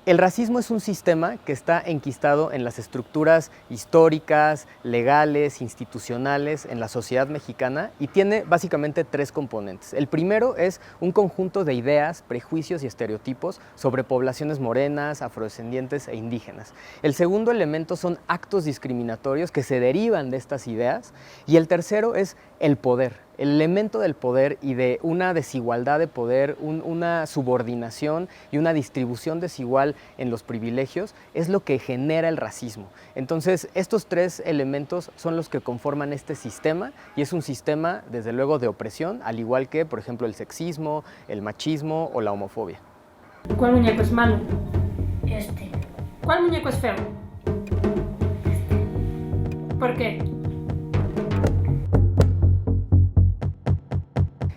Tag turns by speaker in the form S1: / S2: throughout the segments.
S1: El racismo es un sistema que está enquistado en las estructuras históricas, legales, institucionales en la sociedad mexicana y tiene básicamente tres componentes. El primero es un conjunto de ideas, prejuicios y estereotipos sobre poblaciones morenas, afrodescendientes e indígenas. El segundo elemento son actos discriminatorios que se derivan de estas ideas y el tercero es el poder. El elemento del poder y de una desigualdad de poder, una subordinación y una distribución desigual en los privilegios es lo que genera el racismo. Entonces, estos tres elementos son los que conforman este sistema y es un sistema, desde luego, de opresión, al igual que, por ejemplo, el sexismo, el machismo o la homofobia.
S2: ¿Cuál muñeco es malo?
S3: Este.
S2: ¿Cuál muñeco es feo? ¿Por qué?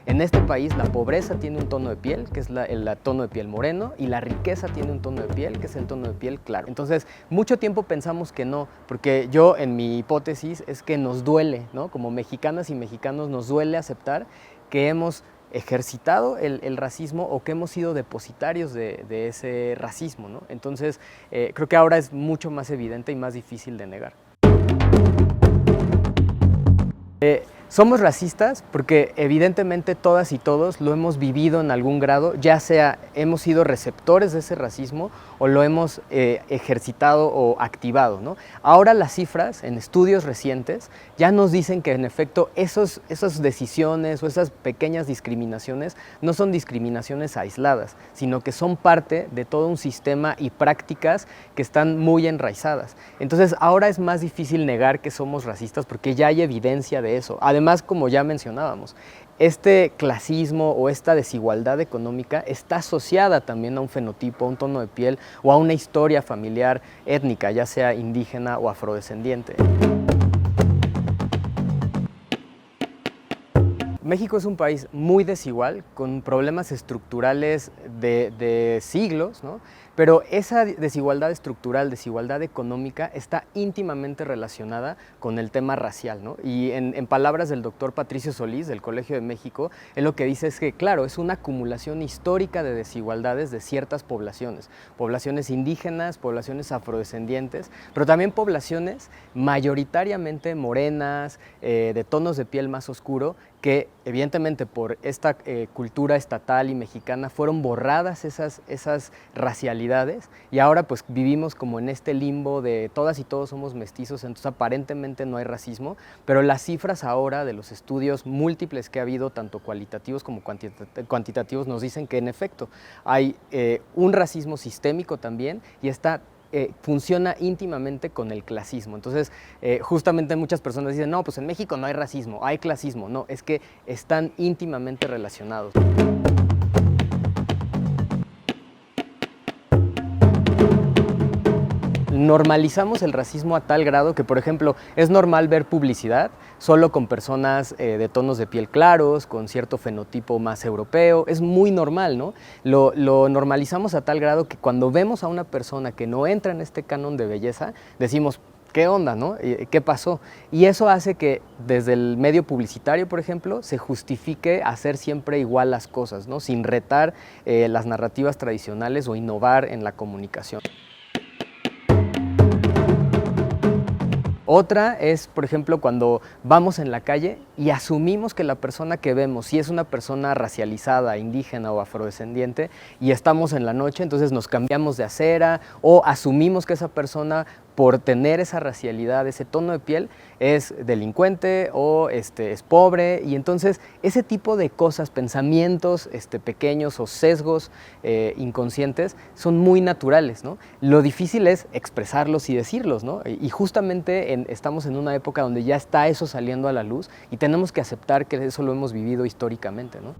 S1: En este país la pobreza tiene un tono de piel, que es el tono de piel moreno, y la riqueza tiene un tono de piel, que es el tono de piel claro. Entonces, mucho tiempo pensamos que no, porque yo, en mi hipótesis, es que nos duele, ¿no? Como mexicanas y mexicanos nos duele aceptar que hemos ejercitado el racismo o que hemos sido depositarios de ese racismo, ¿no? Entonces, creo que ahora es mucho más evidente y más difícil de negar. Somos racistas porque evidentemente todas y todos lo hemos vivido en algún grado, ya sea hemos sido receptores de ese racismo o lo hemos ejercitado o activado, ¿no? Ahora las cifras en estudios recientes ya nos dicen que en efecto esas decisiones o esas pequeñas discriminaciones no son discriminaciones aisladas, sino que son parte de todo un sistema y prácticas que están muy enraizadas. Entonces ahora es más difícil negar que somos racistas porque ya hay evidencia de eso. Además, como ya mencionábamos, este clasismo o esta desigualdad económica está asociada también a un fenotipo, a un tono de piel o a una historia familiar étnica, ya sea indígena o afrodescendiente. México es un país muy desigual, con problemas estructurales de siglos, ¿no? Pero esa desigualdad estructural, desigualdad económica, está íntimamente relacionada con el tema racial, ¿no? Y en palabras del doctor Patricio Solís, del Colegio de México, él lo que dice es que, claro, es una acumulación histórica de desigualdades de ciertas poblaciones, poblaciones indígenas, poblaciones afrodescendientes, pero también poblaciones mayoritariamente morenas, de tonos de piel más oscuro, que evidentemente por esta cultura estatal y mexicana fueron borradas esas racialidades y ahora pues vivimos como en este limbo de todas y todos somos mestizos, entonces aparentemente no hay racismo, pero las cifras ahora de los estudios múltiples que ha habido, tanto cualitativos como cuantitativos, nos dicen que en efecto hay un racismo sistémico también y funciona íntimamente con el clasismo. Entonces, justamente muchas personas dicen, no, pues en México no hay racismo, hay clasismo. No, es que están íntimamente relacionados. Normalizamos el racismo a tal grado que, por ejemplo, es normal ver publicidad solo con personas de tonos de piel claros, con cierto fenotipo más europeo, es muy normal, ¿no? Lo normalizamos a tal grado que cuando vemos a una persona que no entra en este canon de belleza, decimos, ¿qué onda, no? ¿Qué pasó? Y eso hace que desde el medio publicitario, por ejemplo, se justifique hacer siempre igual las cosas, ¿no? Sin retar las narrativas tradicionales o innovar en la comunicación. Otra es, por ejemplo, cuando vamos en la calle y asumimos que la persona que vemos, si es una persona racializada, indígena o afrodescendiente, y estamos en la noche, entonces nos cambiamos de acera o asumimos que esa persona, por tener esa racialidad, ese tono de piel, es delincuente o es pobre, y entonces ese tipo de cosas, pensamientos pequeños o sesgos inconscientes son muy naturales, ¿no? Lo difícil es expresarlos y decirlos, ¿no? Y justamente estamos en una época donde ya está eso saliendo a la luz y tenemos que aceptar que eso lo hemos vivido históricamente, ¿no?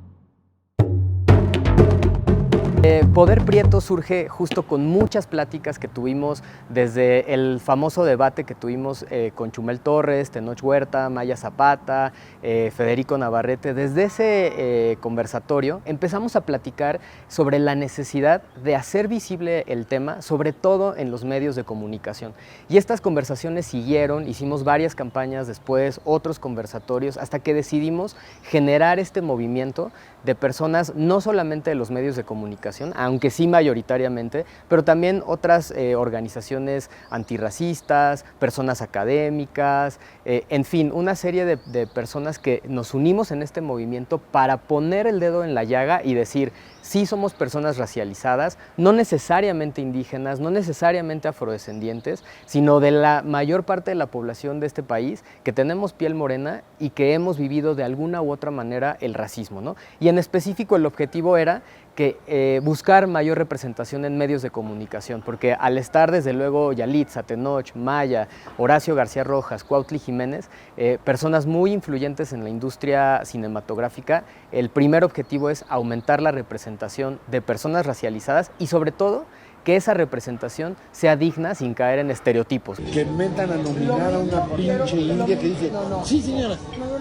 S1: Poder Prieto surge justo con muchas pláticas que tuvimos desde el famoso debate que tuvimos con Chumel Torres, Tenoch Huerta, Maya Zapata, Federico Navarrete. Desde ese conversatorio empezamos a platicar sobre la necesidad de hacer visible el tema, sobre todo en los medios de comunicación. Y estas conversaciones siguieron, hicimos varias campañas después, otros conversatorios, hasta que decidimos generar este movimiento de personas no solamente de los medios de comunicación, comunicación, aunque sí mayoritariamente, pero también otras organizaciones antirracistas, personas académicas, en fin, una serie de personas que nos unimos en este movimiento para poner el dedo en la llaga y decir, sí somos personas racializadas, no necesariamente indígenas, no necesariamente afrodescendientes, sino de la mayor parte de la población de este país que tenemos piel morena y que hemos vivido de alguna u otra manera el racismo, ¿no? Y en específico el objetivo era que buscar mayor representación en medios de comunicación, porque al estar desde luego Yalitza, Tenoch, Maya, Horacio García Rojas, Cuautli Jiménez, personas muy influyentes en la industria cinematográfica, el primer objetivo es aumentar la representación de personas racializadas y sobre todo que esa representación sea digna sin caer en estereotipos.
S3: Que metan a nominar a una pinche india que dice, sí señora,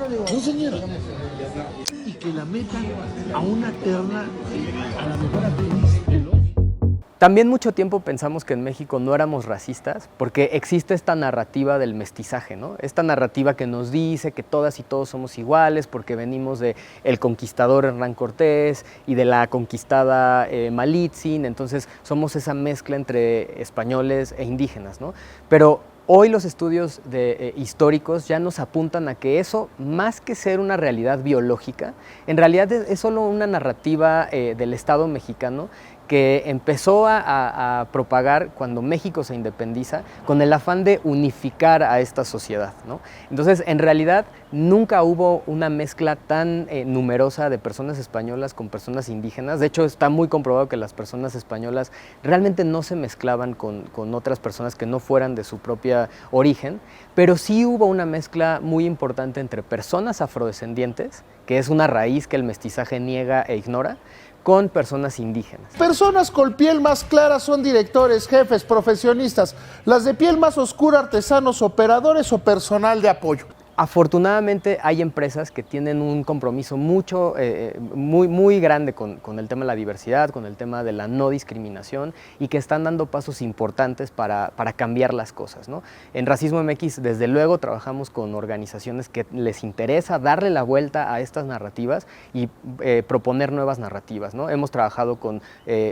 S3: no señora, y que la metan a una terna a la mejor actriz del Oscar.
S1: También mucho tiempo pensamos que en México no éramos racistas porque existe esta narrativa del mestizaje, ¿no? Esta narrativa que nos dice que todas y todos somos iguales porque venimos de el conquistador Hernán Cortés y de la conquistada Malitzin, entonces somos esa mezcla entre españoles e indígenas, ¿no? Pero hoy los estudios históricos ya nos apuntan a que eso, más que ser una realidad biológica, en realidad es solo una narrativa del Estado mexicano que empezó a propagar cuando México se independiza con el afán de unificar a esta sociedad, ¿no? Entonces, en realidad, nunca hubo una mezcla tan numerosa de personas españolas con personas indígenas. De hecho, está muy comprobado que las personas españolas realmente no se mezclaban con otras personas que no fueran de su propia origen, pero sí hubo una mezcla muy importante entre personas afrodescendientes, que es una raíz que el mestizaje niega e ignora, con personas indígenas.
S3: Personas con piel más clara son directores, jefes, profesionistas. Las de piel más oscura, artesanos, operadores o personal de apoyo.
S1: Afortunadamente hay empresas que tienen un compromiso muy grande con el tema de la diversidad, con el tema de la no discriminación y que están dando pasos importantes para cambiar las cosas, ¿no? En Racismo MX, desde luego, trabajamos con organizaciones que les interesa darle la vuelta a estas narrativas y proponer nuevas narrativas, ¿no? Hemos trabajado con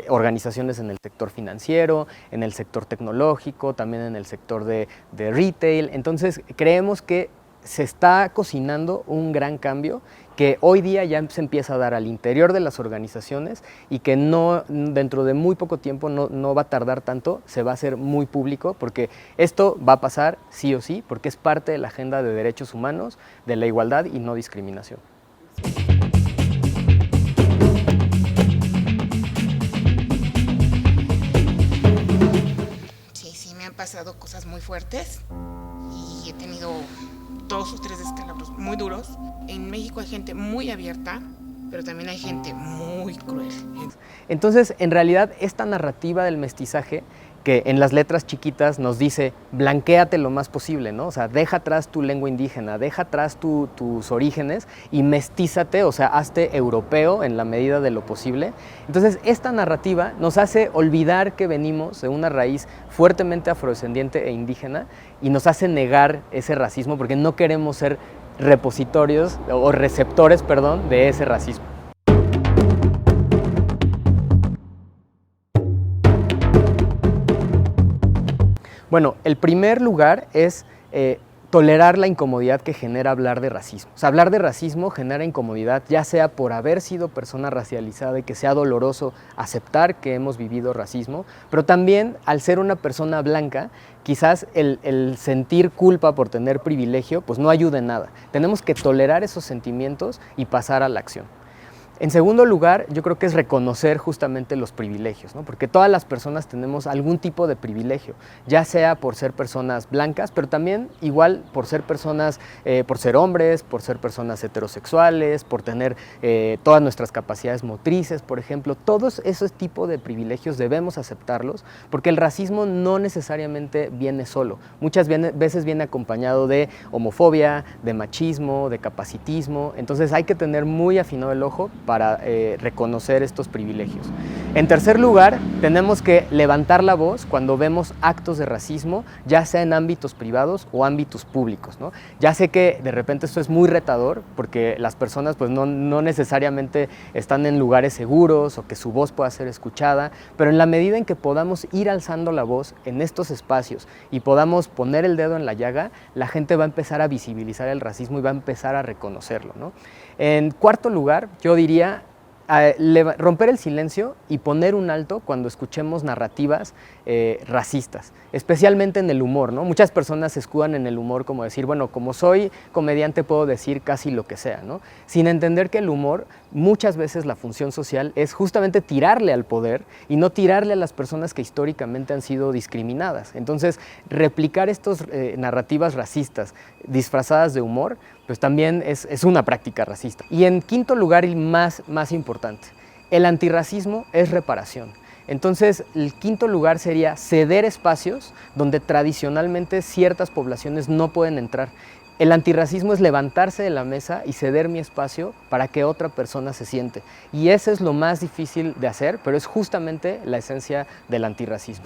S1: organizaciones en el sector financiero, en el sector tecnológico, también en el sector de retail. Entonces, creemos que se está cocinando un gran cambio que hoy día ya se empieza a dar al interior de las organizaciones y que dentro de muy poco tiempo, no va a tardar tanto, se va a hacer muy público, porque esto va a pasar sí o sí, porque es parte de la agenda de derechos humanos, de la igualdad y no discriminación.
S4: Sí, me han pasado cosas muy fuertes y he tenido 2 o 3 descalabros muy duros. En México hay gente muy abierta, pero también hay gente muy cruel.
S1: Entonces, en realidad, esta narrativa del mestizaje, que en las letras chiquitas nos dice, blanquéate lo más posible, ¿no? O sea, deja atrás tu lengua indígena, deja atrás tus orígenes y mestízate, o sea, hazte europeo en la medida de lo posible. Entonces, esta narrativa nos hace olvidar que venimos de una raíz fuertemente afrodescendiente e indígena y nos hace negar ese racismo porque no queremos ser repositorios o receptores, perdón, de ese racismo. Bueno, el primer lugar es tolerar la incomodidad que genera hablar de racismo. O sea, hablar de racismo genera incomodidad, ya sea por haber sido persona racializada y que sea doloroso aceptar que hemos vivido racismo, pero también al ser una persona blanca, quizás el sentir culpa por tener privilegio, pues no ayuda en nada. Tenemos que tolerar esos sentimientos y pasar a la acción. En segundo lugar, yo creo que es reconocer justamente los privilegios, ¿no? Porque todas las personas tenemos algún tipo de privilegio, ya sea por ser personas blancas, pero también igual por ser personas, por ser hombres, por ser personas heterosexuales, por tener todas nuestras capacidades motrices, por ejemplo. Todos esos tipos de privilegios debemos aceptarlos, porque el racismo no necesariamente viene solo. Muchas veces viene acompañado de homofobia, de machismo, de capacitismo. Entonces hay que tener muy afinado el ojo para reconocer estos privilegios. En tercer lugar, tenemos que levantar la voz cuando vemos actos de racismo, ya sea en ámbitos privados o ámbitos públicos, ¿no? Ya sé que de repente esto es muy retador porque las personas pues, no necesariamente están en lugares seguros o que su voz pueda ser escuchada, pero en la medida en que podamos ir alzando la voz en estos espacios y podamos poner el dedo en la llaga, la gente va a empezar a visibilizar el racismo y va a empezar a reconocerlo, ¿no? En cuarto lugar, yo diría romper el silencio y poner un alto cuando escuchemos narrativas racistas, especialmente en el humor, ¿no? Muchas personas se escudan en el humor como decir, bueno, como soy comediante puedo decir casi lo que sea, ¿no? Sin entender que el humor, muchas veces la función social es justamente tirarle al poder y no tirarle a las personas que históricamente han sido discriminadas. Entonces, replicar estas narrativas racistas disfrazadas de humor, pues también es una práctica racista. Y en quinto lugar y más importante, el antirracismo es reparación. Entonces, el quinto lugar sería ceder espacios donde tradicionalmente ciertas poblaciones no pueden entrar. El antirracismo es levantarse de la mesa y ceder mi espacio para que otra persona se siente. Y eso es lo más difícil de hacer, pero es justamente la esencia del antirracismo.